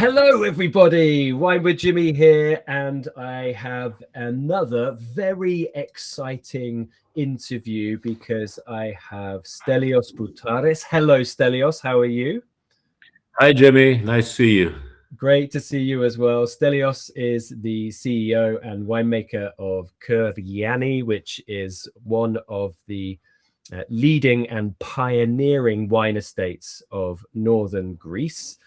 Hello, everybody. Wine with Jimmy here, and I have another very exciting interview because I have Stellios Boutaris. Hello, Stellios. How are you? Hi, Jimmy. Nice to see you. Great to see you as well. Stellios is the CEO and winemaker of Kir-Yianni, which is one of the leading and pioneering wine estates of northern Greece.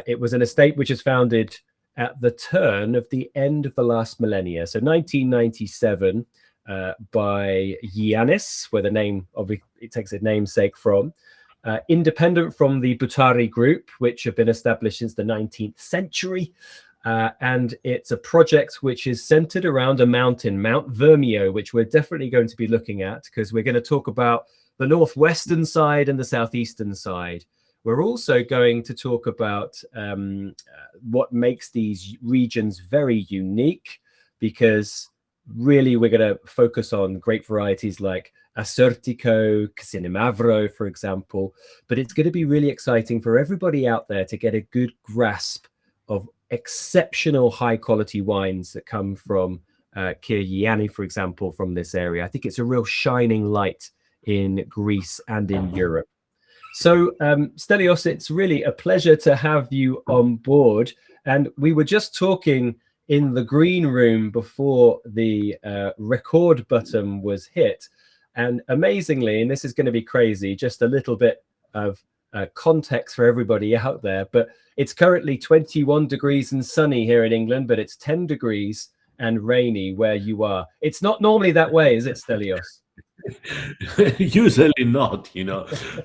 It was an estate which was founded at the turn of the end of the last millennia, so 1997, by Yiannis, where the name of it takes its namesake from. Independent from the Boutari group, which have been established since the 19th century. And it's a project which is centered around a mountain, Mount Vermio, which we're definitely going to be looking at because we're going to talk about the northwestern side and the southeastern side. We're also going to talk about what makes these regions very unique, because really we're going to focus on grape varieties like Assyrtiko, Xinomavro, for example. But it's going to be really exciting for everybody out there to get a good grasp of exceptional high quality wines that come from Kir-Yianni, for example, from this area. I think it's a real shining light in Greece and in Europe. So, Stellios, it's really a pleasure to have you on board. And we were just talking in the green room before the record button was hit. And amazingly, and this is going to be crazy, just a little bit of context for everybody out there, but it's currently 21 degrees and sunny here in England, but it's 10 degrees and rainy where you are. It's not normally that way, is it, Stellios? Usually not,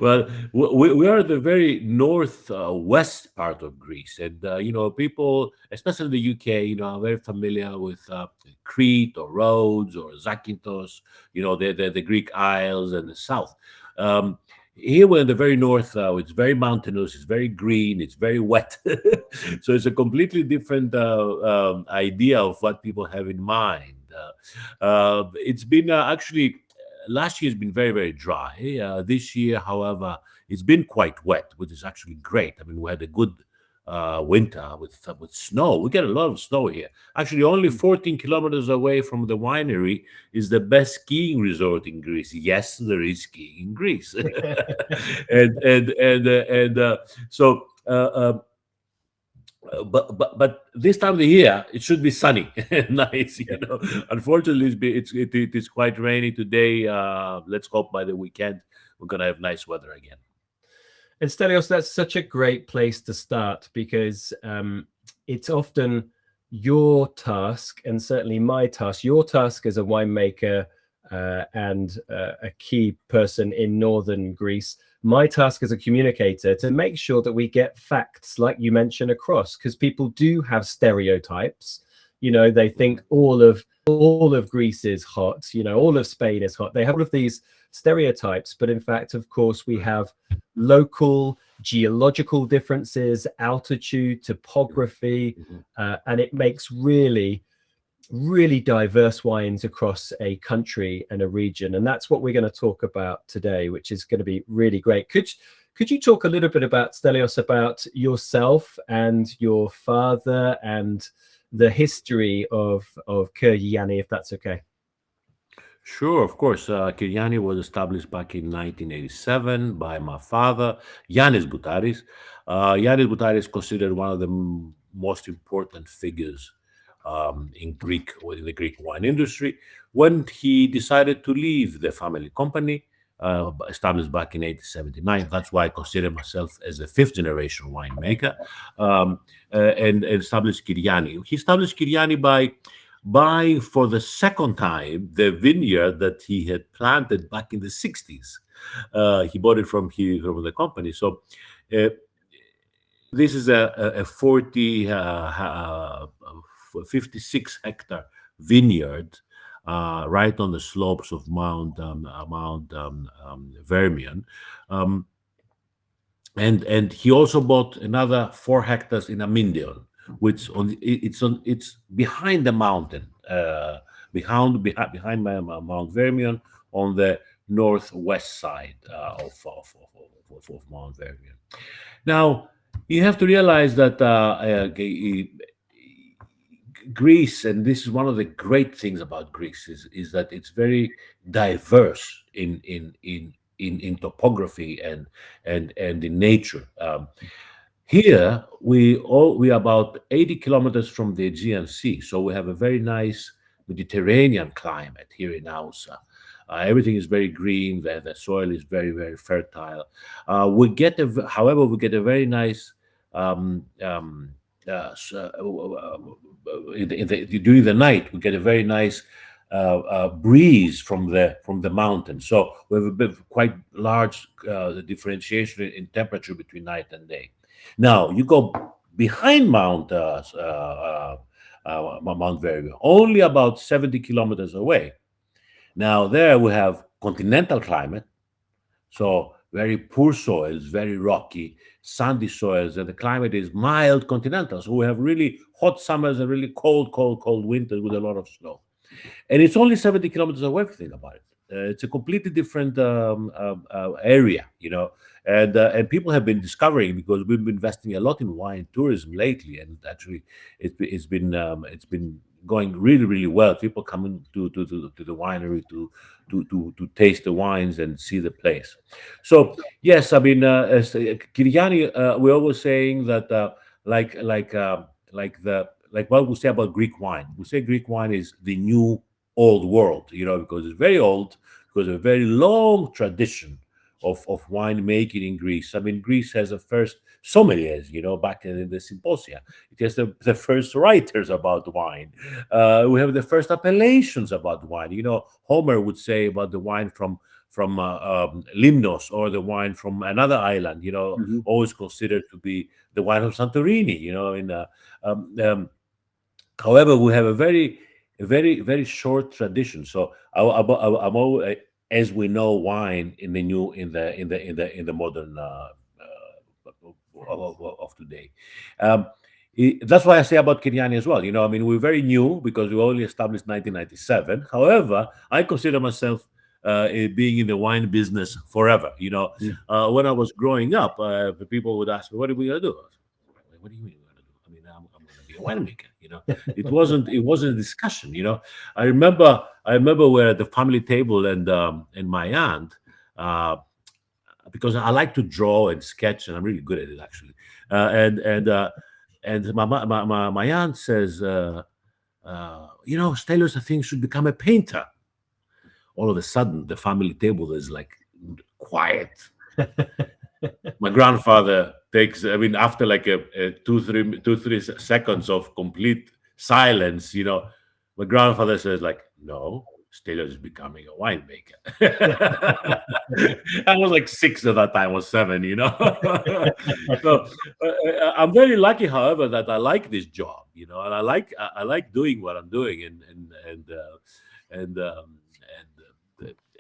Well, we are the very northwest part of Greece, and people, especially in the UK, are very familiar with Crete or Rhodes or Zakynthos, the Greek Isles and the south. Here we're in the very north. It's very mountainous. It's very green. It's very wet. So it's a completely different idea of what people have in mind. It's been actually. Last year has been very, very dry. This year, however, it's been quite wet, which is actually great. I mean, we had a good winter with snow. We get a lot of snow here. Actually, only 14 kilometers away from the winery is the best skiing resort in Greece. Yes, there is skiing in Greece, so. But this time of the year it should be sunny and nice. Unfortunately, it is quite rainy today. Let's hope by the weekend we're gonna have nice weather again. And Stellios, that's such a great place to start, because it's often your task, and certainly my task, your task as a winemaker and a key person in northern Greece, my task as a communicator, to make sure that we get facts, like you mentioned, across, because people do have stereotypes. They think all of Greece is hot, all of Spain is hot. They have all of these stereotypes, but in fact, of course, we have local geological differences, altitude, topography, and it makes really diverse wines across a country and a region. And that's what we're going to talk about today, which is going to be really great. Could you talk a little bit about, Stellios, about yourself and your father and the history of Kir-Yianni, if that's okay? Sure, of course. Kir-Yianni was established back in 1987 by my father, Yiannis Boutaris. Yiannis Boutaris is considered one of the most important figures within the Greek wine industry. When he decided to leave the family company, established back in 1879, that's why I consider myself as a fifth generation winemaker, and established Kir-Yianni. He established Kir-Yianni by buying for the second time the vineyard that he had planted back in the 60s. He bought it from the company. So this is a 56 hectare vineyard right on the slopes of Mount Vermio. And he also bought another 4 hectares in Amyndeon, which it's behind the mountain, behind Mount Vermio, on the northwest side of Mount Vermio. Now, You have to realize that Greece, and this is one of the great things about Greece, is that it's very diverse in topography and in nature. Here we are about 80 kilometers from the Aegean Sea, so we have a very nice Mediterranean climate here in Naoussa. Everything is very green. The soil is very fertile. However, we get a very nice during the night. We get a very nice breeze from the mountain. So we have a bit of quite large differentiation in temperature between night and day. Now you go behind Mount Vermio, only about 70 kilometers away. Now there we have continental climate, so very poor soils, very rocky, sandy soils, and the climate is mild continental. So we have really hot summers and really cold winters with a lot of snow. And it's only 70 kilometers away if you think about it. It's a completely different area, and people have been discovering, because we've been investing a lot in wine tourism lately, and actually it's been going really well. People coming to the winery to taste the wines and see the place. So yes, I mean, as Kir-Yianni, we're always saying that like like uh, like what we say about Greek wine. We say Greek wine is the new old world, because it's very old, because of a very long tradition of wine making in Greece. I mean, Greece has the first sommeliers, back in the symposia. It has the first writers about wine. We have the first appellations about wine. Homer would say about the wine from Limnos, or the wine from another island, Mhm. always considered to be the wine of Santorini, um, um, however, we have a very short tradition. So I'm always, as we know, wine in the new in the modern of today. Um, that's why I say about Kir-Yianni as well. I mean, we're very new because we only established 1997. However, I consider myself being in the wine business forever. Mm. When I was growing up, people would ask me, "What are we gonna do?" I was like, "What do you mean we're gonna do? I mean, I'm gonna be a winemaker." It wasn't a discussion. I remember we're at the family table, and my aunt, uh, because I like to draw and sketch, and I'm really good at it actually. And my aunt says, Stellios, I think, should become a painter. All of a sudden, the family table is like quiet. My grandfather takes, I mean, after like a 2 3 seconds of complete silence, my grandfather says like, "No, Stellios is becoming a winemaker." I was like 6 at that time, I was 7, so I'm very lucky, however, that I like this job, and I like doing what I'm doing, and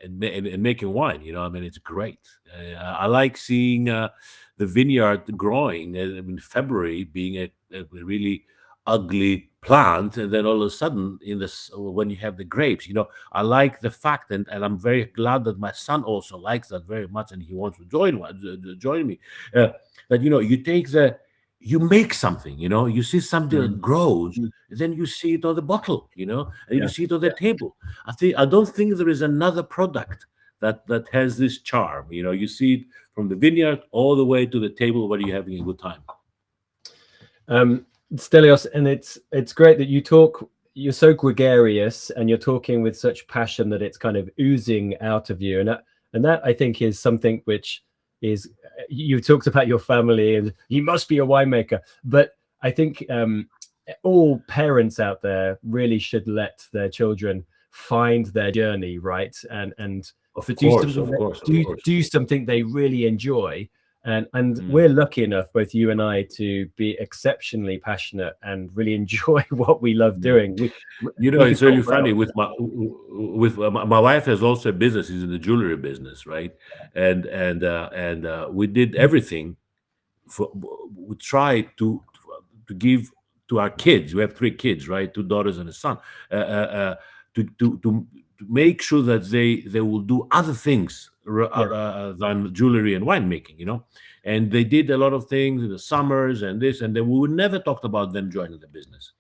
and making wine. I mean, it's great. I like seeing the vineyard growing. I mean, February being a really ugly plant, and then all of a sudden, when you have the grapes, I like the fact, and I'm very glad that my son also likes that very much, and he wants to join me. Uh, that you make something. You see something Mm. that grows, Mm. then you see it on the bottle. And you Yeah. see it on the table. I don't think there is another product that has this charm. You see it from the vineyard all the way to the table where you're having a good time. Stelios, and it's great that you talk. You're so gregarious, and you're talking with such passion that it's kind of oozing out of you, and that I think is something which is. You talked about your family, and you must be a winemaker, but I think all parents out there really should let their children find their journey, right, and Of do course, something of that, course, of do course. do something they really enjoy. And Mm. we're lucky enough, both you and I, to be exceptionally passionate and really enjoy what we love Mm. doing. We could It's talk really for funny hours. with my wife has also a business. She's in the jewelry business, right? And we did everything for. We tried to give to our kids. We have 3 kids, right? 2 daughters and a son. To make sure that they will do other things Yeah. than jewelry and winemaking. and they did a lot of things in the summers and this, and then we would never talked about them joining the business.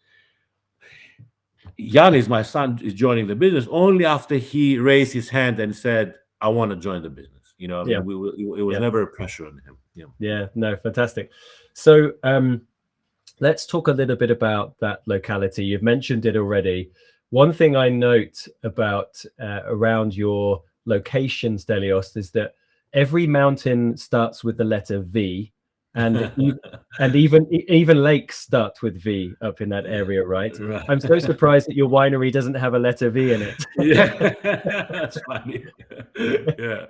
Yiannis, my son, is joining the business only after he raised his hand and said, "I want to join the business." I Yeah. mean, it was Yeah. never a pressure on him. Yeah. No, fantastic. So let's talk a little bit about that locality. You've mentioned it already. One thing I note about around your location, Stellios, is that every mountain starts with the letter V, and even lakes start with V up in that area, right? Right. I'm so surprised that your winery doesn't have a letter V in it. Yeah, that's funny. Yeah.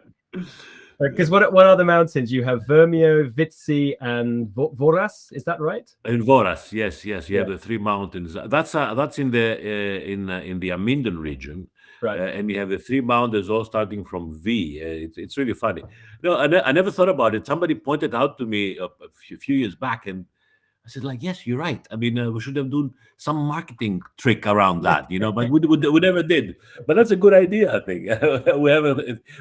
Because what are the mountains? You have Vermio, Vitsi, and Voras. Is that right? In Voras, yes. You Yeah. have the three mountains. That's in the Amyndeon region, Right. and you have the three mountains all starting from V. It's really funny. No, I never thought about it. Somebody pointed out to me a few years back, and I said, like, yes, you're right. I mean, we should have done some marketing trick around that, but we never did. But that's a good idea, I think.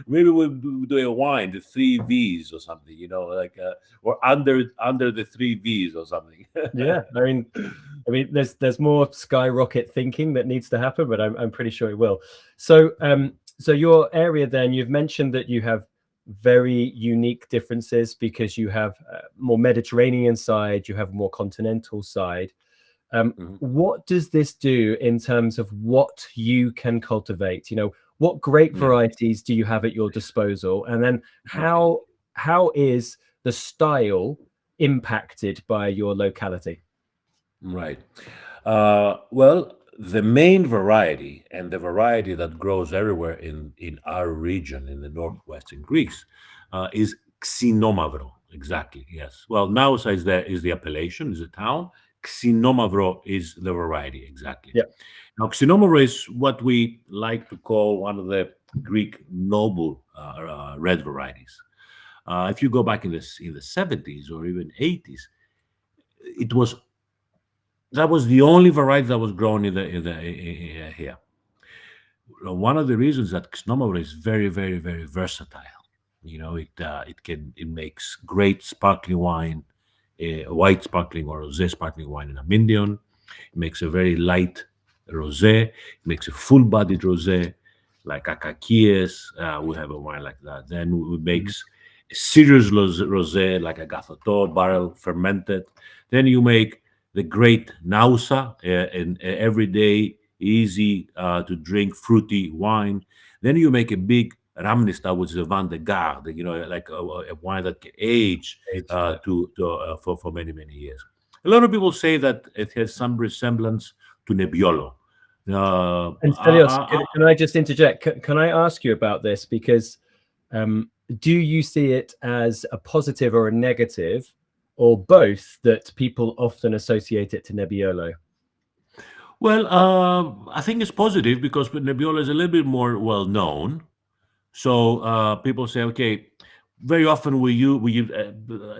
Maybe we'll do a wine, the three V's or something, like or under the three V's or something. Yeah, I mean, there's more skyrocket thinking that needs to happen, but I'm pretty sure it will. So so your area, then, you've mentioned that you have very unique differences because you have more Mediterranean side, you have more continental side. Mhm. What does this do in terms of what you can cultivate? What grape Yeah. varieties do you have at your disposal, and then how is the style impacted by your locality? Right. Well, the main variety and the variety that grows everywhere in our region in the northwestern Greece is Xinomavro. Exactly. Yes. Well, Naoussa is the appellation, is the town. Xinomavro is the variety. Exactly. Yeah. Now, Xinomavro is what we like to call one of the Greek noble red varieties. If you go back in the 70s or even 80s, that was the only variety that was grown here. One of the reasons that Xinomavro is very, very, very versatile. It makes great sparkling wine, white sparkling or rosé sparkling wine in Amyndeon. It makes a very light rosé. It makes a full-bodied rosé, like Akakiyes. We have a wine like that. Then it makes a serious rosé, like Agathotor, barrel fermented. Then you make the great Naoussa, an everyday, easy to drink, fruity wine. Then you make a big Ramnista, which is a Vin de Garde, like a wine that can age for many, many years. A lot of people say that it has some resemblance to Nebbiolo. And Stelios, can I just interject? Can I ask you about this? Because do you see it as a positive or a negative, or both, that people often associate it to Nebbiolo? Well, I think it's positive because Nebbiolo is a little bit more well known. So people say, okay, very often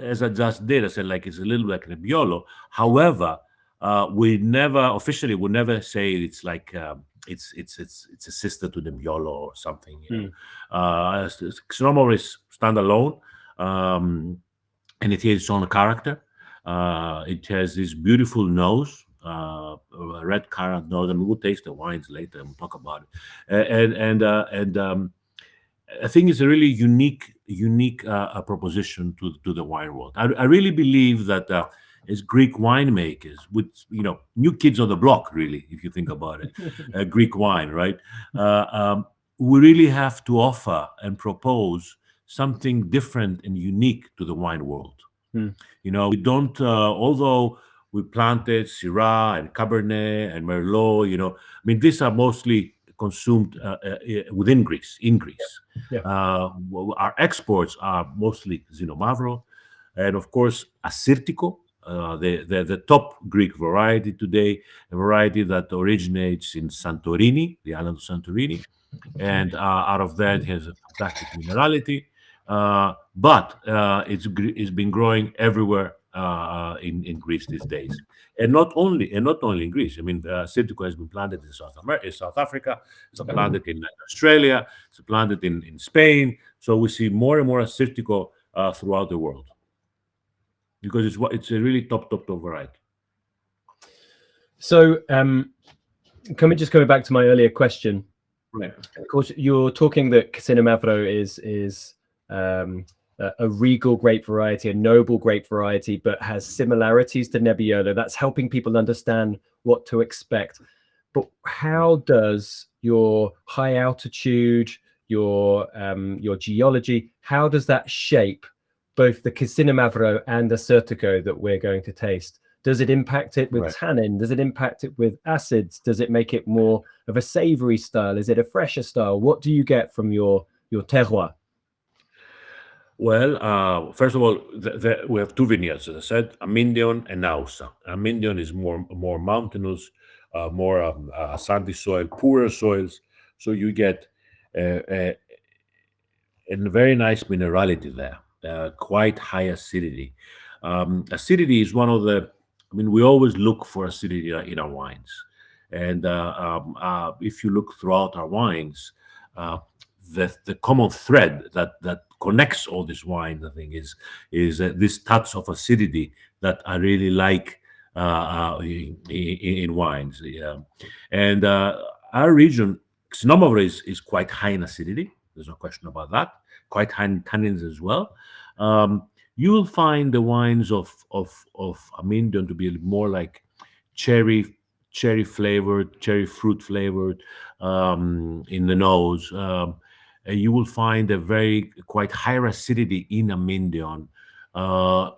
as I just did, I said, like, it's a little like Nebbiolo. However, we never say it's like it's a sister to Nebbiolo or something. Xinomavro is standalone, and it has its own character. It has this beautiful nose, a red currant nose, and we'll taste the wines later and we'll talk about it. I think it's a really unique proposition to the wine world. I really believe that as Greek winemakers, with new kids on the block, really, if you think about it, Greek wine, right? We really have to offer and propose something different and unique to the wine world. We don't, although we planted Syrah and Cabernet and Merlot. I mean, these are mostly consumed within Greece, in Greece. Yeah. Our exports are mostly Xinomavro, and of course Assyrtiko, the top Greek variety today, a variety that originates in Santorini, the island of Santorini, and out of that has a fantastic minerality. But it's been growing everywhere in Greece these days, and not only in Greece. I mean, Assyrtiko has been planted in South Africa. It's planted in Australia. It's planted in Spain. So we see more and more Assyrtiko throughout the world. because it's a really top variety. So, coming back to my earlier question, Right. of course, you're talking that Xinomavro is a regal grape variety, a noble grape variety, but has similarities to Nebbiolo. That's helping people understand what to expect. But how does your high altitude, your geology, how does that shape both the Xinomavro and the Assyrtiko that we're going to taste? Does it impact it with tannin? Does it impact it with acids? Does it make it more of a savoury style? Is it a fresher style? What do you get from your terroir? Well, first of all, we have two vineyards, as I said, Amyndeon and Naoussa. Amyndeon is more mountainous, more sandy soil, poorer soils. So you get a very nice minerality there, quite high acidity. Acidity is one of the, I mean, we always look for acidity in our wines. And if you look throughout our wines, the common thread that connects all this wine, I think, is this touch of acidity that I really like in wines. Yeah. And our region, Xinomavro is quite high in acidity. There's no question about that. Quite high in tannins as well. You will find the wines of Amyndeon to be more like cherry flavored, cherry fruit flavored in the nose. You will find a quite higher acidity in Amyndeon.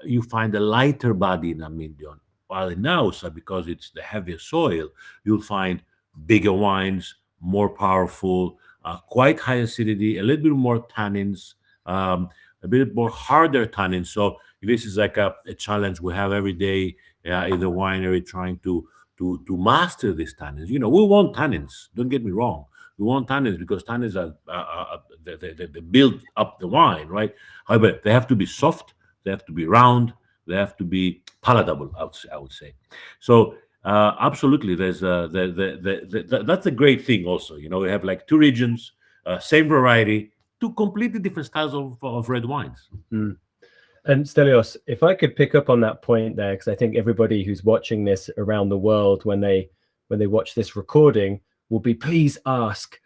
You find a lighter body in Amyndeon. While in Naoussa, because it's the heavier soil, you'll find bigger wines, more powerful, quite high acidity, a little bit more tannins, a bit more harder tannins. So this is like a challenge we have every day in the winery, trying to master these tannins. You know, we want tannins. Don't get me wrong. We want tannins because tannins are they build up the wine, right? However, they have to be soft, they have to be round, they have to be palatable. I would say. So absolutely, there's that's a great thing. Also, you know, we have like two regions, same variety, two completely different styles of red wines. Mm. And Stellios, if I could pick up on that point there, because I think everybody who's watching this around the world, when they watch this recording, will be please ask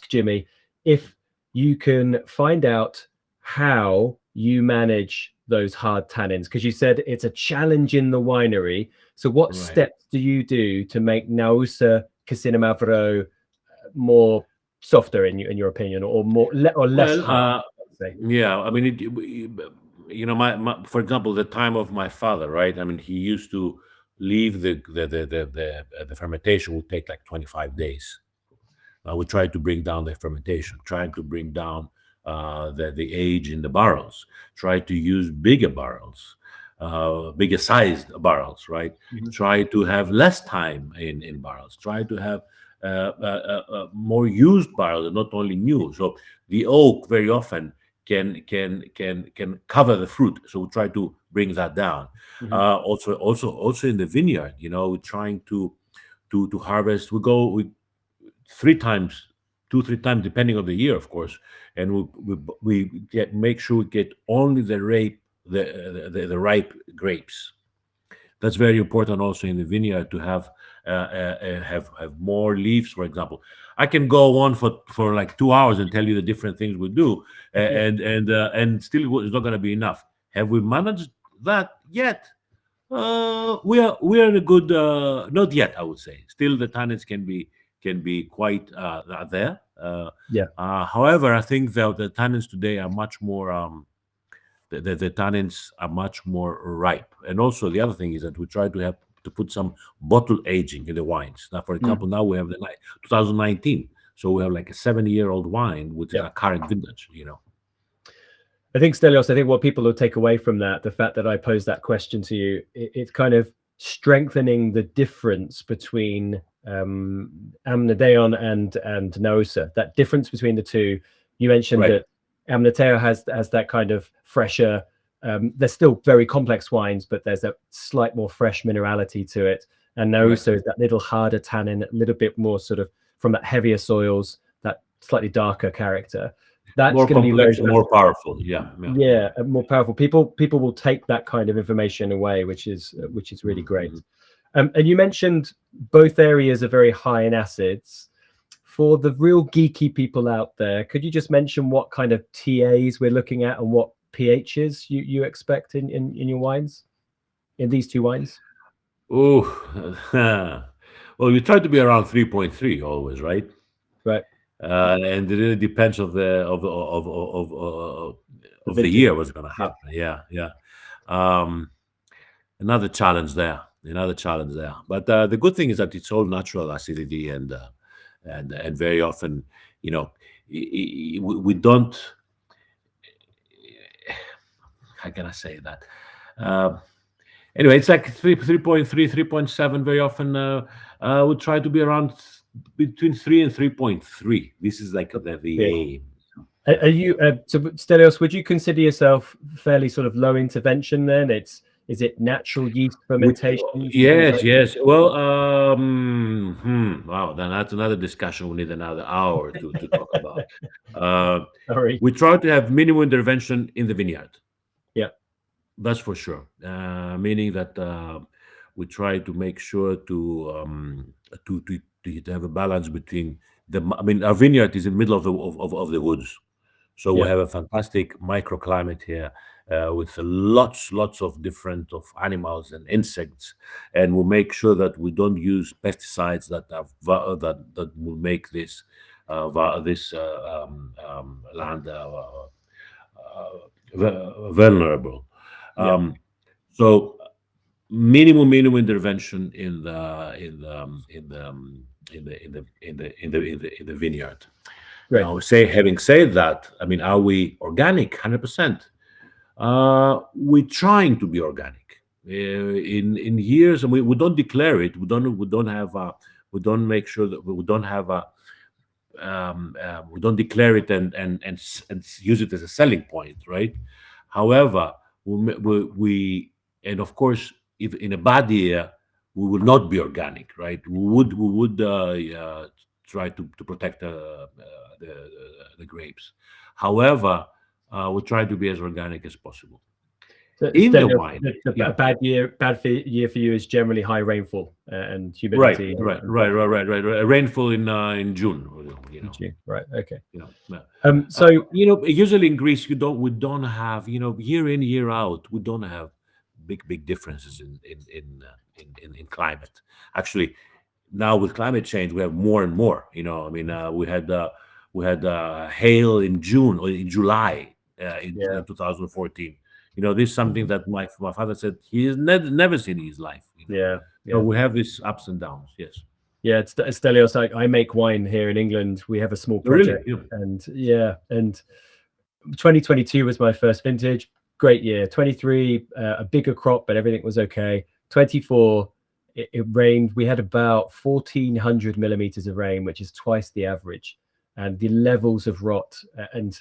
Jimmy if you can find out how you manage those hard tannins, because you said it's a challenge in the winery. So what steps do you do to make Naoussa Xinomavro more softer in your opinion, or less? Well, yeah, I mean, you know, for example, the time of my father, right? I mean, he used to leave the fermentation would take like 25 days. We try to bring down the fermentation, trying to bring down the age in the barrels, try to use bigger barrels, bigger sized barrels, right? Mm-hmm. Try to have less time in barrels, try to have more used barrels, not only new. So the oak very often can cover the fruit, so we try to bring that down. Mm-hmm. Also in the vineyard, you know, we're trying to harvest. We go 3 times, 2-3 times, depending on the year, of course, and we make sure we get only the ripe grapes. That's very important also in the vineyard, to have more leaves. For example, I can go on for like 2 hours and tell you the different things we do, and still it's not going to be enough. Have we managed that yet? We are in a good, not yet, I would say. Still, the tannins can be quite there. However, I think that the tannins today are much more. The tannins are much more ripe, and also the other thing is that we try to put some bottle aging in the wines. Now, for example, now we have the 2019, so we have like a 70-year-old wine with a current vintage. You know, I think Stellios, I think what people will take away from that, the fact that I posed that question to you, it's kind of strengthening the difference between Amyndeon and Naoussa. That difference between the two. You mentioned that Amyndeon has that kind of fresher. They're still very complex wines, but there's a slight more fresh minerality to it. And Naoussa is that little harder tannin, a little bit more sort of from that heavier soils, that slightly darker character. That's More going to be very complex, more powerful. Yeah, yeah. yeah, more powerful. People will take that kind of information away, which is really great. Mm-hmm. And you mentioned both areas are very high in acids. For the real geeky people out there, could you just mention what kind of TAs we're looking at and what pHs you expect in your wines, in these two wines? Oh, well, we try to be around 3.3 always, right? Right, And it really depends the of the vintage. year what's going to Yeah, happen. Yeah, yeah. Um, Another challenge there. Another challenge there. But the good thing is that it's all natural acidity, and very often, you know, we don't. How can I say that? Uh, Anyway, it's like 3.3, 3.7. Very often, we try to be around between 3 and 3.3. This is like the yeah. aim. Are you so Stelios? Would you consider yourself fairly sort of low intervention then? Is it natural yeast fermentation? Yes, yes. Well, wow, then that's another discussion. We need another hour to talk about. Sorry. We try to have minimum intervention in the vineyard. Yeah. That's for sure. Meaning that we try to make sure to have a balance between the. I mean, our vineyard is in the middle of the woods, so we Yeah. have a fantastic microclimate here with lots of different of animals and insects, and we make sure that we don't use pesticides that that will make this land vulnerable. Yeah. So minimum intervention in the vineyard. Great. Now, having said that, I mean, are we organic? 100%. We're trying to be organic. In years, and we don't declare it. We don't have. We don't make sure that we don't have a. We don't declare it and use it as a selling point, right? However, we and of course, if in a bad year, we will not be organic, right? We would try to protect the grapes. However, we try to be as organic as possible. So In the Stelios, wine, a yeah. bad year for you is generally high rainfall and Right, humidity. right. Rainfall in June, you know. Right. Okay. Yeah. So Usually in Greece, we don't have, year in, year out, we don't have big differences in climate. Actually, now with climate change, we have more and more. I mean, we had hail in June or in July in 2014. This is something that my father said he has never seen in his life. yeah. So we have these ups and downs. Yes. Yeah, it's Stelios. I make wine here in England. We have a small Really? project, and 2022 was my first vintage. Great year. 23, a bigger crop, but everything was okay. 24, it rained. We had about 1,400 millimeters of rain, which is twice the average, and the levels of rot. And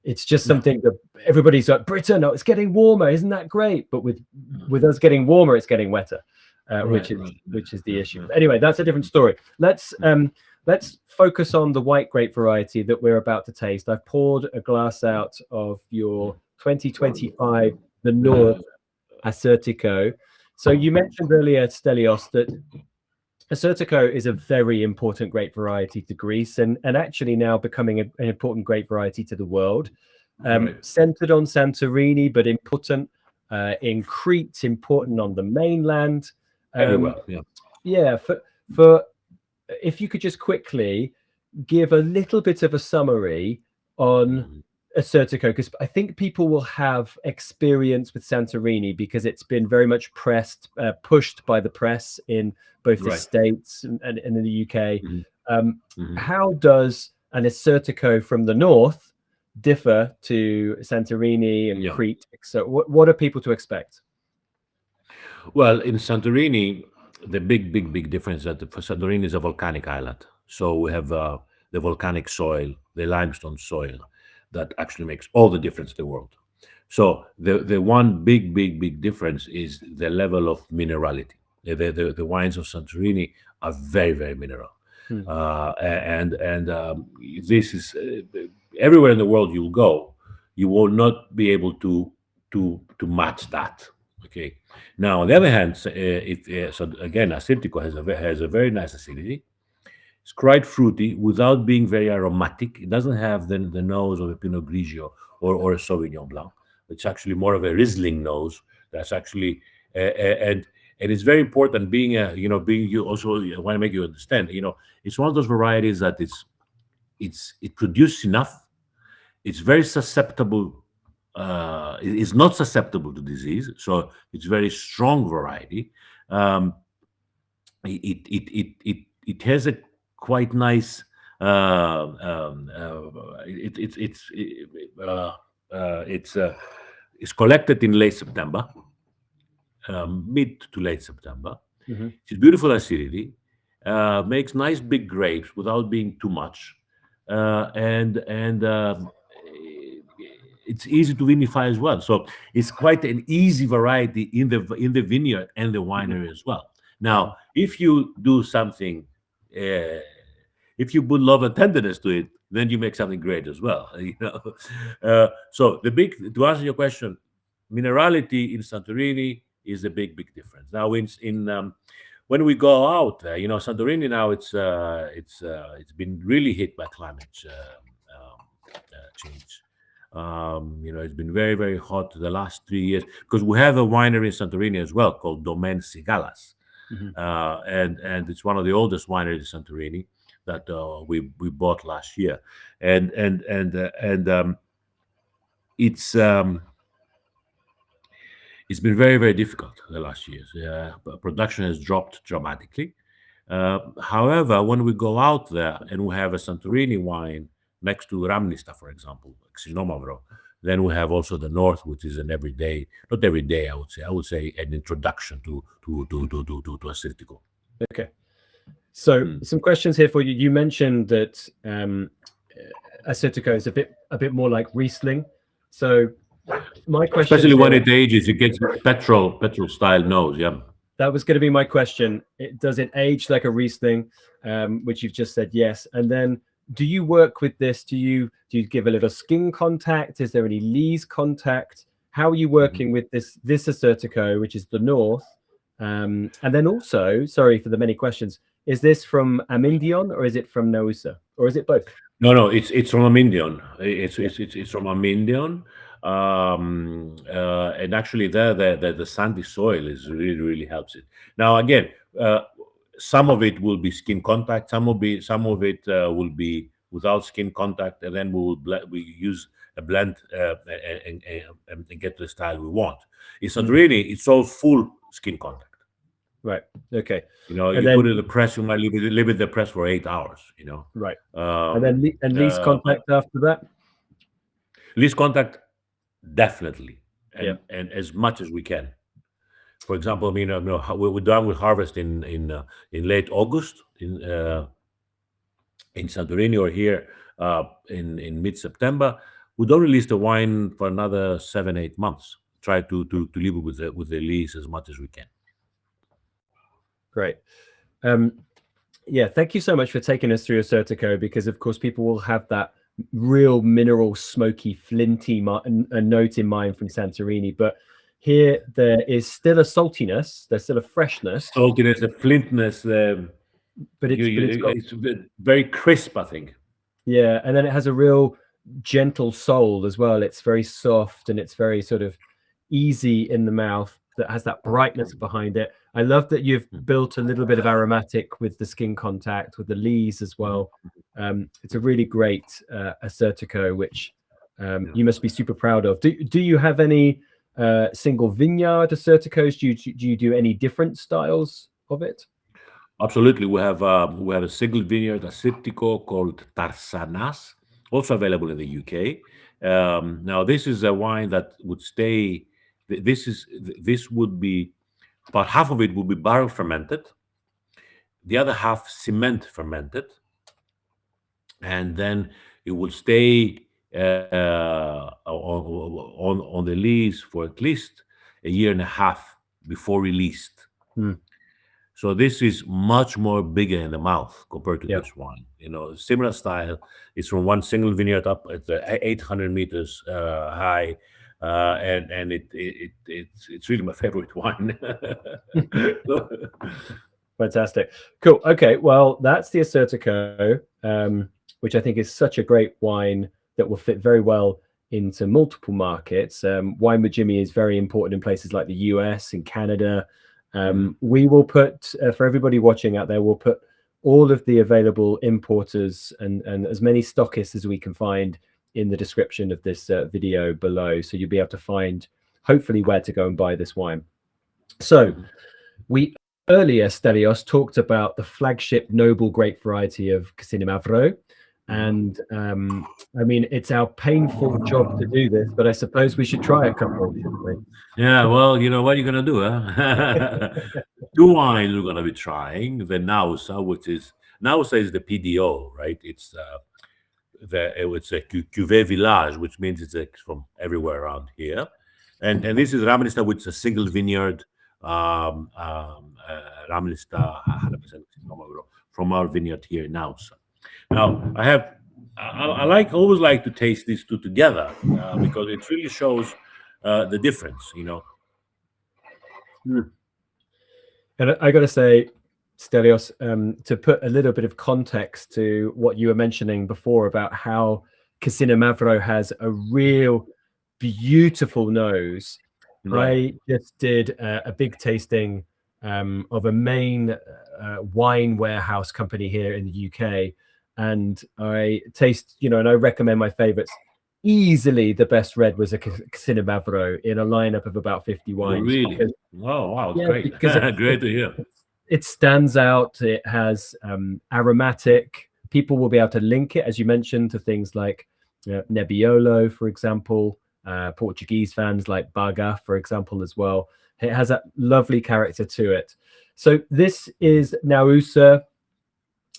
it's just something that everybody's like, Britain, oh, it's getting warmer, isn't that great? But with us getting warmer, it's getting wetter. Which is the issue. But anyway, that's a different story. Let's focus on the white grape variety that we're about to taste. I've poured a glass out of your 2025 the North Assyrtiko. So you mentioned earlier, Stellios, that Assyrtiko is a very important grape variety to Greece and actually now becoming an important grape variety to the world. Centered on Santorini, but important in Crete, important on the mainland. Everywhere, For if you could just quickly give a little bit of a summary on Assyrtiko, because I think people will have experience with Santorini because it's been very much pushed by the press in both the States and in the UK. How does an Assyrtiko from the north differ to Santorini and Crete? So what are people to expect? Well, in Santorini, the big difference is that Santorini is a volcanic island. So we have the volcanic soil, the limestone soil, that actually makes all the difference in the world. So the one big difference is the level of minerality. The wines of Santorini are very mineral. Hmm. And this is everywhere in the world you'll go, you will not be able to match that. Okay. Now, on the other hand, so again, Assyrtiko has a very nice acidity. It's quite fruity without being very aromatic. It doesn't have the nose of a Pinot Grigio or a Sauvignon Blanc. It's actually more of a Riesling nose. That's actually and it's very important. Being a being you also I want to make you understand. It's one of those varieties that it produces enough. It's very susceptible. It is not susceptible to disease, so it's very strong variety. Um, it has a quite nice it's collected in late September, mid to late September. Hmm. It's beautiful acidity, makes nice big grapes without being too much, and it's easy to vinify as well. So it's quite an easy variety in the vineyard and the Hmm. winery as well. Now, if you do something, uh, if you put love and tenderness to it, then you make something great as well. So to answer your question, minerality in Santorini is a big difference. Now, in when we go out there, Santorini now it's been really hit by climate change. It's been very hot the last 3 years because we have a winery in Santorini as well called Domaine Sigalas, Hmm. and it's one of the oldest wineries in Santorini that we bought last year, and it's been very difficult the last years. Production has dropped dramatically. However, when we go out there and we have a Santorini wine next to Ramnista, for example, Xinomavro, then we have also the North, which is an everyday, not every day, I would say an introduction to Assyrtiko. Okay. So Mm. some questions here for you. You mentioned that Assyrtiko is a bit more like Riesling. So my question Especially when here, it ages, it gets petrol style nose. Yeah. that was going to be my question. Does it age like a Riesling, which you've just said yes? And then do you work with this? Do you give a little skin contact? Is there any lees contact? How are you working with this Assyrtiko, which is the North? And then also, sorry for the many questions, is this from Amyndeon or is it from Naoussa? Or is it both? No, it's from Amyndeon. Yeah. It's from Amyndeon, and actually there the sandy soil is really helps it. Now again, some of it will be skin contact, some of it will be without skin contact, and then we use a blend and get the style we want. It's not really. It's all full skin contact. Right. Okay. And You put it then in the press. You might leave it in the press for 8 hours. right. And Um, then least but contact after that. least contact, definitely, Yeah. and as much as we can. For example, I mean, we're done with harvest in late August in Santorini, or here in mid September. We don't release the wine for another 7-8 months. Try to leave it with the lease as much as we can. Great. Yeah, thank you so much for taking us through Assyrtiko, because of course people will have that real mineral, smoky, flinty a note in mind from Santorini, but here there is still a saltiness, there's still a freshness, Saltiness, the flintness, but it's got, it's very crisp, I think. yeah, and then it has a real gentle soul as well. It's very soft and it's very sort of easy in the mouth, that has that brightness behind it. I love that you've built a little bit of aromatic with the skin contact, with the lees as well. It's a really great Assyrtiko, which you must be super proud of. Do you have any single vineyard Assyrtikos? Do you do any different styles of it? Absolutely, we have a single vineyard Assyrtiko called Tarsanas, also available in the UK. Now, this is a wine that would stay. This would be about half of it would be barrel fermented, the other half cement fermented, and then it will stay on the lees for at least a year and a half before released. Hmm. So this is much more bigger in the mouth compared to Yeah. this one. Similar style. It's from one single vineyard up at 800 meters high, and it's really my favorite wine. Fantastic. Cool. Okay. Well, that's the Assyrtiko, which I think is such a great wine that will fit very well into multiple markets. Wine with Jimmy is very important in places like the US and Canada. We will put, for everybody watching out there, we'll put all of the available importers and as many stockists as we can find in the description of this video below. So you'll be able to find, hopefully, where to go and buy this wine. So we earlier, Stellios, talked about the flagship noble grape variety of Xinomavro. And I mean, it's our painful job to do this, but I suppose we should try a couple, shouldn't we? Yeah, well, what are you going to do, huh? Two wines we're going to be trying. The Naoussa is the PDO, right? It's a Cuvée village, which means it's from everywhere around here. And this is Ramnista, which is a single vineyard, Ramnista 100% Xinomavro from our vineyard here in Naoussa. Now, I always like to taste these two together because it really shows the difference, And I got to say, Stellios, to put a little bit of context to what you were mentioning before about how Xinomavro has a real beautiful nose. Right. I just did a big tasting of a main wine warehouse company here in the UK, and I and I recommend my favorites. Easily the best red was a Xinomavro in a lineup of about 50 wines. Really? Wow, it's great. Great to hear. It stands out. It has aromatic. People will be able to link it, as you mentioned, to things like Nebbiolo, for example. Portuguese fans like Baga, for example, as well. It has that lovely character to it. So this is Naoussa,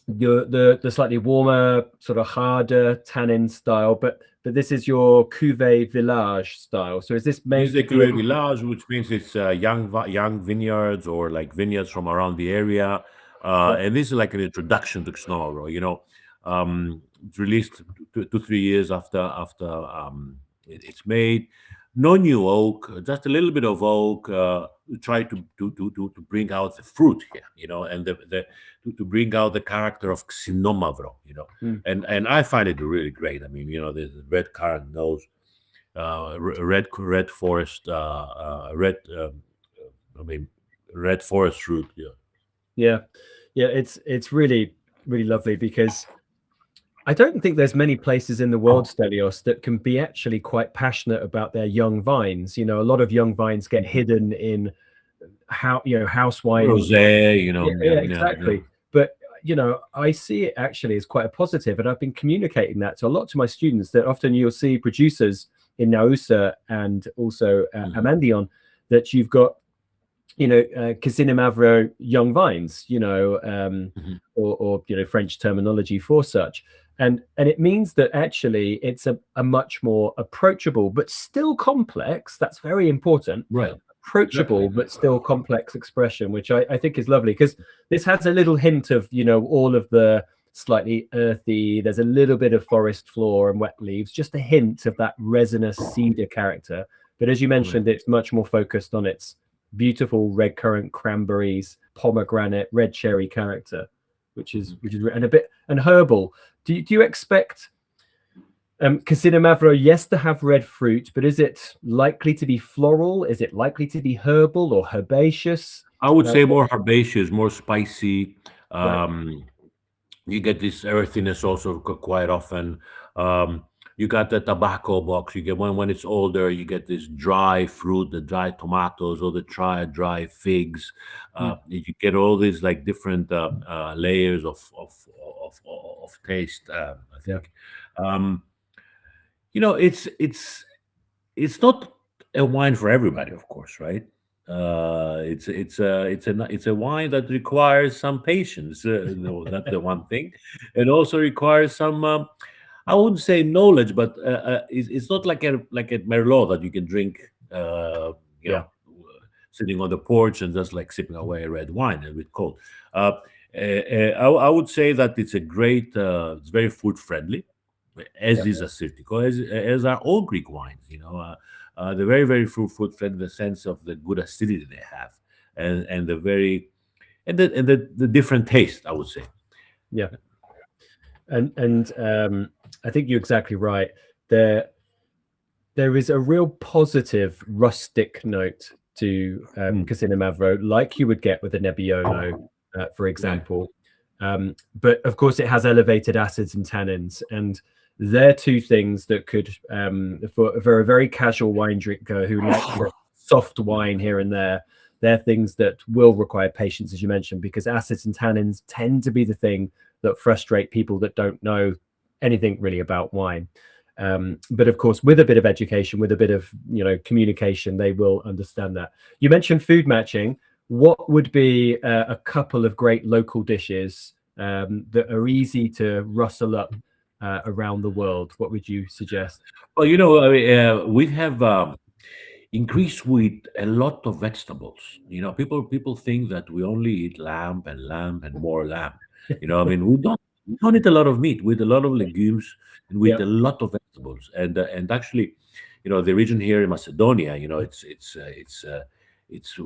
the slightly warmer, sort of harder tannin style, but this is your Cuvée village style. So is this made? This is the Cuvée village, which means it's young vineyards or like vineyards from around the area. And this is like an introduction to Xinomavro. It's released 2-3 years after it's made. No new oak, just a little bit of oak. Try to bring out the fruit here, and to bring out the character of Xinomavro, and I find it really great. I mean, the red currant nose, red forest, red forest fruit. Yeah. It's really, really lovely because I don't think there's many places in the world, Stellios, that can be actually quite passionate about their young vines. A lot of young vines get hidden in house wine. Rosé, exactly. Yeah. But I see it actually as quite a positive, and I've been communicating that to my students, that often you'll see producers in Naoussa and also Amyndeon that you've got Xinomavro young vines, or French terminology for such. And it means that actually it's a much more approachable but still complex. That's very important. Right. Approachable but still complex expression, which I think is lovely, because this has a little hint of all of the slightly earthy. There's a little bit of forest floor and wet leaves, just a hint of that resinous cedar character. But as you mentioned, it's much more focused on its beautiful red currant, cranberries, pomegranate, red cherry character, which is and a bit and herbal. Do you expect Xinomavro, yes, to have red fruit, but is it likely to be floral? Is it likely to be herbal or herbaceous? I would say more herbaceous, more spicy. Right. You get this earthiness also quite often. You got the tobacco box. You get when it's older, you get this dry fruit, the dry tomatoes or the dry figs. You get all these like different layers of taste. I think. It's not a wine for everybody, of course, right? It's a wine that requires some patience. That's the one thing, and also requires some. I wouldn't say knowledge, but it's not like a Merlot that you can drink, sitting on the porch and just like sipping away a red wine a bit cold. I would say that it's a great, it's very food friendly, as Yeah. is Assyrtiko, as are all Greek wines. They're very, very food friendly in the sense of the good acidity they have, and the very and the different taste, I would say. Yeah. And I think you're exactly right. There is a real positive rustic note to Xinomavro, like you would get with a Nebbiolo, for example. But of course, it has elevated acids and tannins, and they're two things that could, for a very casual wine drinker who likes a soft wine here and there, they're things that will require patience, as you mentioned, because acids and tannins tend to be the thing that frustrate people that don't know anything really about wine. But of course, with a bit of education, with a bit of communication, they will understand that. You mentioned food matching. What would be a couple of great local dishes that are easy to rustle up around the world? What would you suggest? Well, we have increased with a lot of vegetables. People think that we only eat lamb and more lamb. We don't eat a lot of meat. We eat a lot of legumes and we Yeah. eat a lot of vegetables. And actually, the region here in Macedonia, it's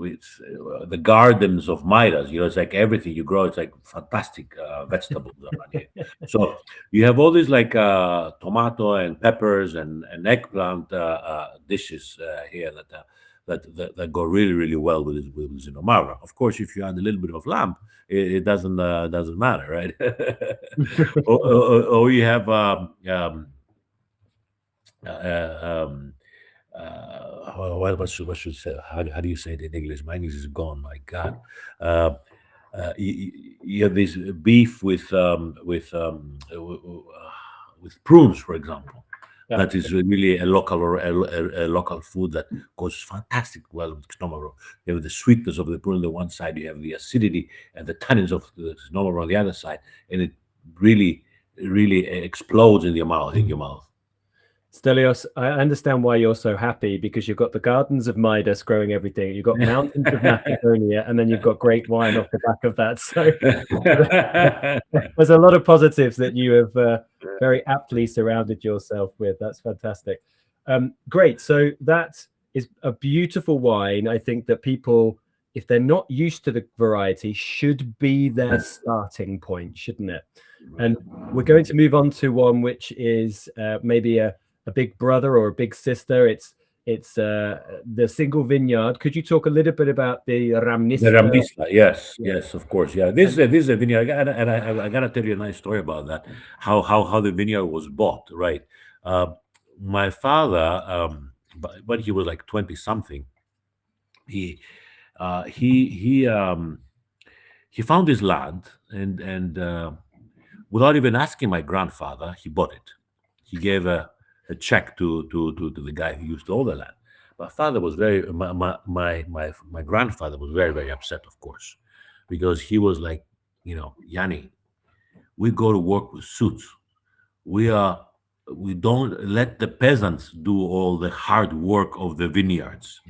the gardens of Midas. It's like everything you grow. It's like fantastic vegetables around here. So you have all these like tomato and peppers and eggplant dishes here that go really, really well with Xinomavro. Of course, if you add a little bit of lamb, it doesn't matter, right? or you have what should say? How do you say it in English? My English is gone. My God. You have this beef with prunes, for example. Yeah. That is really a local food that goes fantastic well with Xinomavro. You have the sweetness of the prune on the one side, you have the acidity and the tannins of the Xinomavro on the other side, and it really, really explodes in your mouth. Stellios, I understand why you're so happy, because you've got the gardens of Midas growing everything. You've got mountains of Macedonia, and then you've got great wine off the back of that. So there's a lot of positives that you have very aptly surrounded yourself with. That's fantastic. Great. So that is a beautiful wine. I think that people, if they're not used to the variety, should be their starting point, shouldn't it? And we're going to move on to one which is maybe a big brother or a big sister. It's the Single-Vineyard. Could you talk a little bit about the Ramnista? The Ramnista, yes, of course, yeah. This is a vineyard, and I gotta tell you a nice story about that. How the vineyard was bought, right? My father, but he was like 20 something. He found his land, and without even asking my grandfather, he bought it. He gave a check to the guy who used to own the land. My father was my grandfather was very, very upset, of course, because he was like, Yianni, we go to work with suits. We don't let the peasants do all the hard work of the vineyards.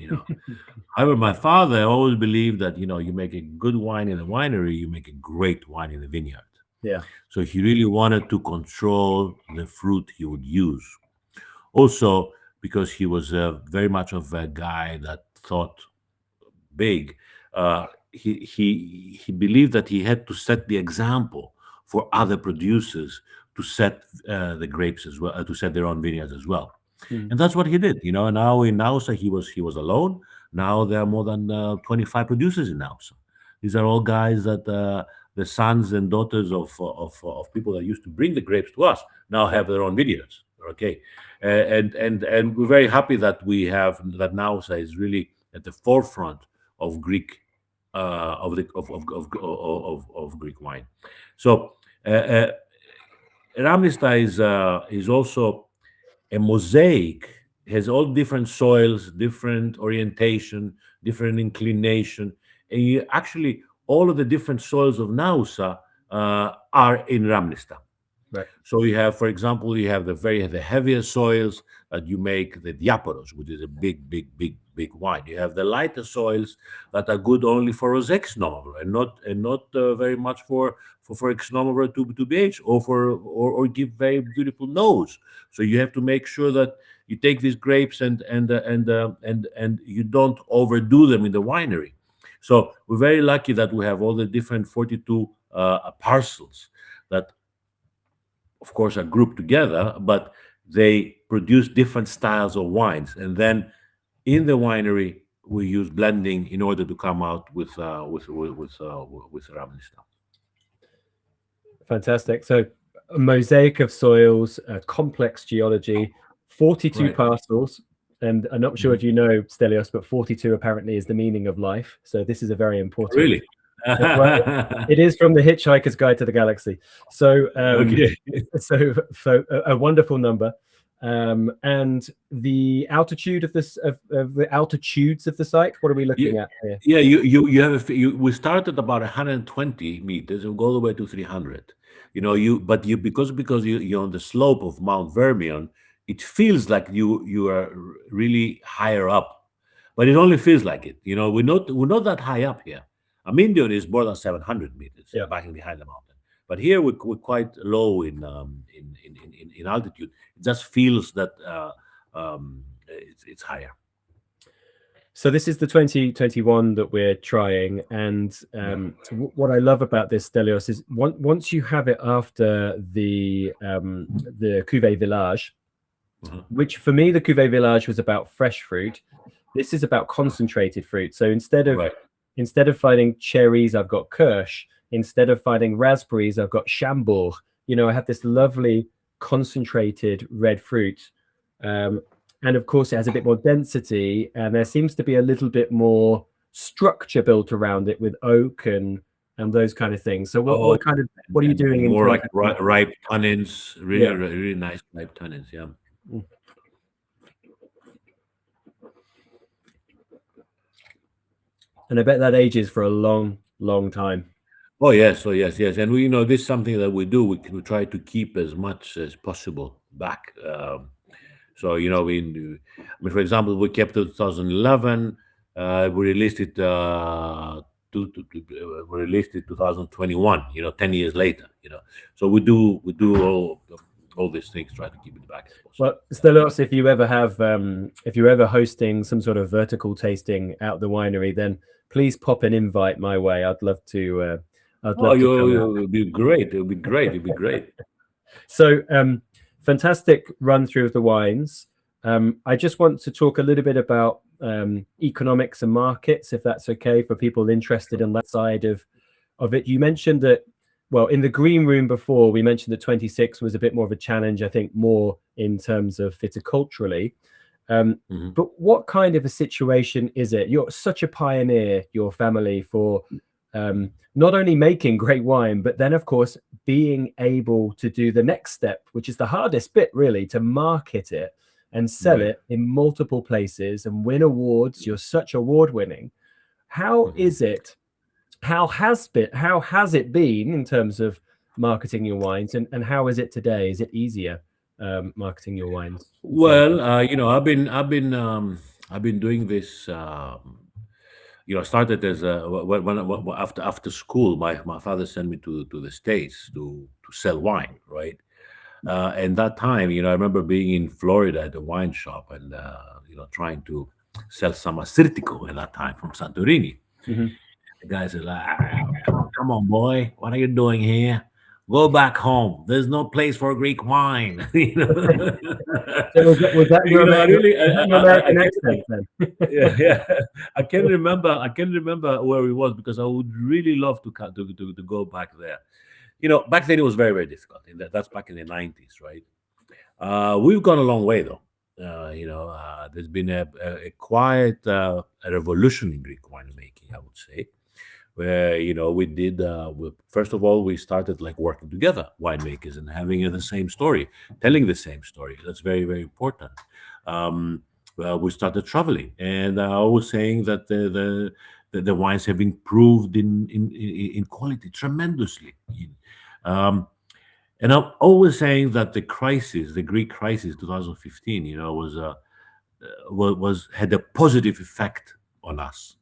However, my father always believed that you make a good wine in a winery, you make a great wine in the vineyard. Yeah. So he really wanted to control the fruit he would use. Also, because he was very much of a guy that thought big, he believed that he had to set the example for other producers to set the grapes as well, to set their own vineyards as well. And that's what he did. Now in Naoussa he was alone. Now there are more than 25 producers in Naoussa. These are all guys that the sons and daughters of people that used to bring the grapes to us now have their own vineyards. Okay, and we're very happy that we have that Naoussa is really at the forefront of Greek of Greek wine. So Ramnista is also a mosaic, has all different soils, different orientation, different inclination, and actually all of the different soils of Naoussa are in Ramnista. Right. So you have, for example, you have the heavier soils that you make the diaporos, which is a big wine. You have the lighter soils that are good only for rosé Xinomavro and not very much for Xinomavro to be aged or give very beautiful nose. So you have to make sure that you take these grapes and you don't overdo them in the winery. So we're very lucky that we have all the different 42 parcels that, of course, are grouped together, but they produce different styles of wines. And then in the winery, we use blending in order to come out with Ramnista. Fantastic. So a mosaic of soils, complex geology, 42 Right. parcels. And I'm not sure if you know, Stellios, but 42 apparently is the meaning of life. So this is a very important. Really? Well, it is from the Hitchhiker's Guide to the Galaxy. So, Okay. so a wonderful number. And the altitude of this of the altitudes of the site. What are we looking at here? Yeah, you have we start at about 120 meters and go all the way to 300. But because you're on the slope of Mount Vermio, it feels like you are really higher up, but it only feels like it. We're not that high up here. Amyndeon is more than 700 meters back behind the mountain, but here we're quite low in altitude. It just feels that it's higher. So this is the 2021 that we're trying, and what I love about this, Stellios, is once you have it after the Cuvée Village, which for me the Cuvée Village was about fresh fruit. This is about concentrated fruit. So instead of finding cherries, I've got Kirsch. Instead of finding raspberries, I've got Chambord. I have this lovely concentrated red fruit. And of course, it has a bit more density, and there seems to be a little bit more structure built around it with oak and those kind of things. So what are you doing? More like ripe tannins, really nice ripe tannins, yeah. And I bet that ages for a long, long time. Oh yes, and we this is something that we do. We try to keep as much as possible back. So for example, we kept it 2011. We released it. We released it 2021. 10 years later. So we do all these things. Try to keep it back as possible. Well, Stellios, if you're ever hosting some sort of vertical tasting out the winery, then please pop an invite my way. I'd love to. It would be great. It would be great. It'd be great. So, fantastic run through of the wines. I just want to talk a little bit about economics and markets, if that's okay, for people interested in that side of it. You mentioned that, well, in the green room before, we mentioned that 26 was a bit more of a challenge, I think, more in terms of viticulturally. But what kind of a situation is it? You're such a pioneer, your family, for not only making great wine, but then, of course, being able to do the next step, which is the hardest bit, really, to market it and sell it in multiple places and win awards. You're such award-winning. How is it? How has it been in terms of marketing your wines, and how is it today? Is it easier marketing your wines? Well, I've been doing this. Started as after school. My father sent me to the States to sell wine, right? And that time, I remember being in Florida at a wine shop and trying to sell some Assyrtiko at that time from Santorini. The guy said, "Come on, boy, what are you doing here? Go back home. There's no place for Greek wine." So was that your American accent then? Yeah. I can't remember where it was, because I would really love to go back there. Back then it was very, very difficult. That's back in the 90s, right? We've gone a long way, though. There's been a quiet a revolution in Greek winemaking, I would say, where first of all, we started like working together, winemakers, and having the same story, telling the same story. That's very, very important. We started traveling, and I was saying that the wines have improved in quality tremendously. And I'm always saying that the crisis, the Greek crisis, 2015, was had a positive effect on us.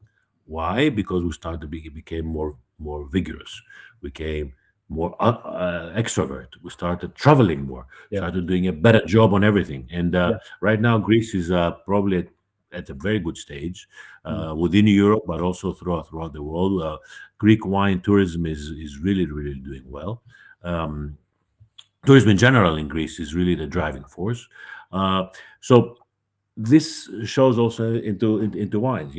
Why? Because we became more vigorous, became more extrovert. We started traveling more, Yeah. started doing a better job on everything. And Yeah. right now, Greece is probably at a very good stage Mm. within Europe, but also throughout the world. Greek wine tourism is really doing well. Um, Tourism in general in Greece is really the driving force. So this shows also into wines.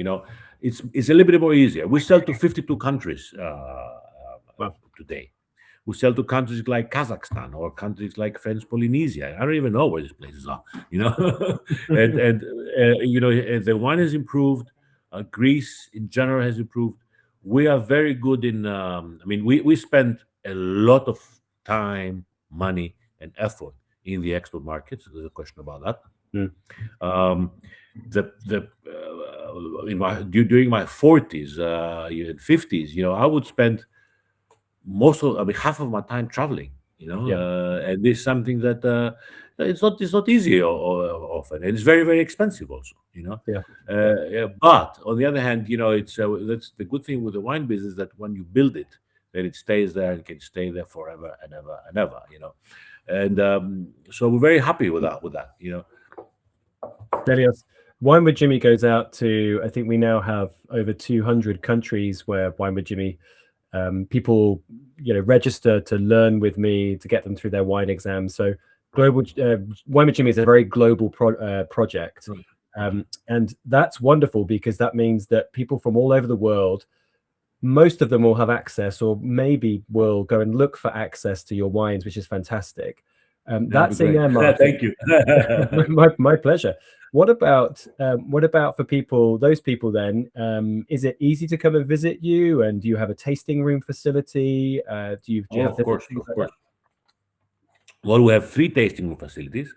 It's a little bit more easier. We sell to 52 countries Well, today. We sell to countries like Kazakhstan or countries like French Polynesia. I don't even know where these places are. And the wine has improved. Greece in general has improved. We are very good in. I mean, we spend a lot of time, money, and effort in the export markets. There's a question about that. Mm. Um, during my 40s, even 50s, I would spend half of my time traveling. Yeah. And this is something that it's not easy often, and it's very expensive also. Yeah. Yeah, but on the other hand, it's that's the good thing with the wine business, that when you build it, that it stays there and can stay there forever and ever and ever. And so we're very happy with that. Stellios, Wine with Jimmy goes out to, I think we now have over 200 countries where Wine with Jimmy people register to learn with me, to get them through their wine exams. So global Wine with Jimmy is a very global project. And that's wonderful, because that means that people from all over the world, most of them will have access, or maybe will go and look for access to your wines, which is fantastic. That's in their market. Thank you. my pleasure. What about for those people then? Is it easy to come and visit you? And do you have a tasting room facility? Do you have Of course. that? Well, we have 3 tasting room facilities.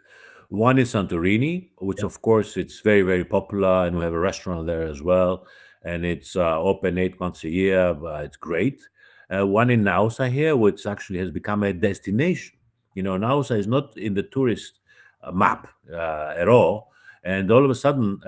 One is Santorini, which of course it's very popular, and we have a restaurant there as well, and it's open 8 months a year. It's great. One in Naoussa here, which actually has become a destination. Naoussa is not in the tourist map at all, and all of a sudden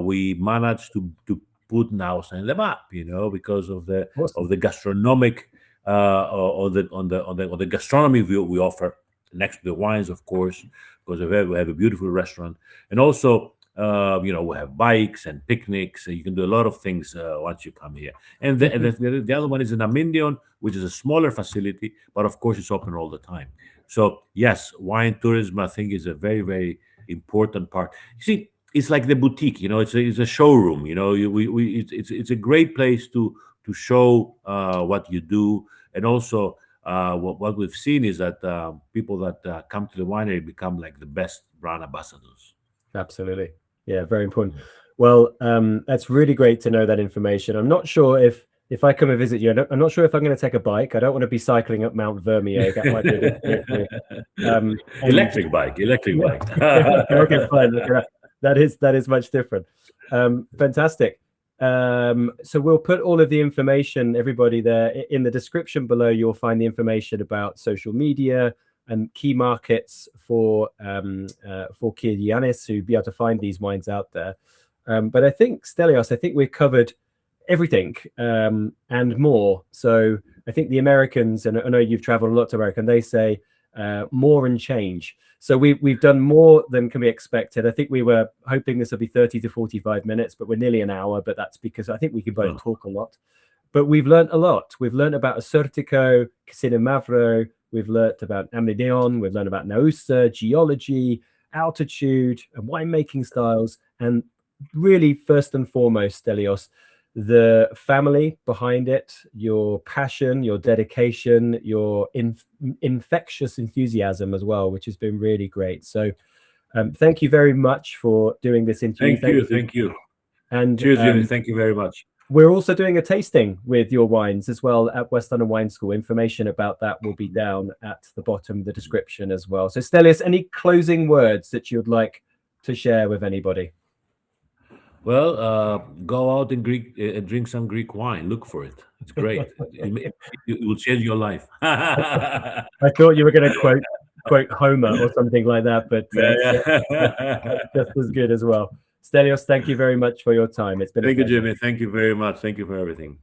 we managed to put Naoussa in the map, because of the Awesome. of the gastronomic or the gastronomy we offer next to the wines, of course, because we have a beautiful restaurant, and also we have bikes and picnics. You can do a lot of things once you come here. And the other one is in Amyndeon, which is a smaller facility, but of course it's open all the time. So yes, wine tourism, I think, is a very important part. You see, it's like the boutique. It's a showroom. It's a great place to show what you do, and also what we've seen is that people that come to the winery become like the best brand ambassadors. Absolutely. Yeah, very important. Well, that's really great to know that information. I'm not sure if I come and visit you, I'm not sure if I'm going to take a bike. I don't want to be cycling up Mount Vermio. That might be a bit scary. Electric bike. Okay, fine. Okay, that is much different. Fantastic. So we'll put all of the information, everybody, there in the description below. You'll find the information about social media and key markets for Kir-Yianni, so you'll be able to find these wines out there. But I think, Stellios, we've covered everything and more. So I think the Americans, and I know you've traveled a lot to America, and they say more and change. So we've done more than can be expected. I think we were hoping this would be 30 to 45 minutes, but we're nearly an hour. But that's because I think we can both talk a lot. But we've learned a lot. We've learned about Assyrtiko, Xinomavro. We've learned about Amyndeon. We've learned about Naoussa, geology, altitude, and winemaking styles. And really, first and foremost, Stellios, the family behind it, your passion, your dedication, your infectious enthusiasm as well, which has been really great. So thank you very much for doing this interview. Thank you. And cheers, Jimmy. Thank you very much. We're also doing a tasting with your wines as well at West London Wine School. Information about that will be down at the bottom of the description as well. So Stellios, any closing words that you'd like to share with anybody? Well, go out and drink some Greek wine. Look for it. It's great. It will change your life. Yeah, I thought you were going to quote Homer or something like that, but yeah. that's just as good as well. Stellios, thank you very much for your time. It's been a Thank you, pleasure. Jimmy. Thank you very much. Thank you for everything.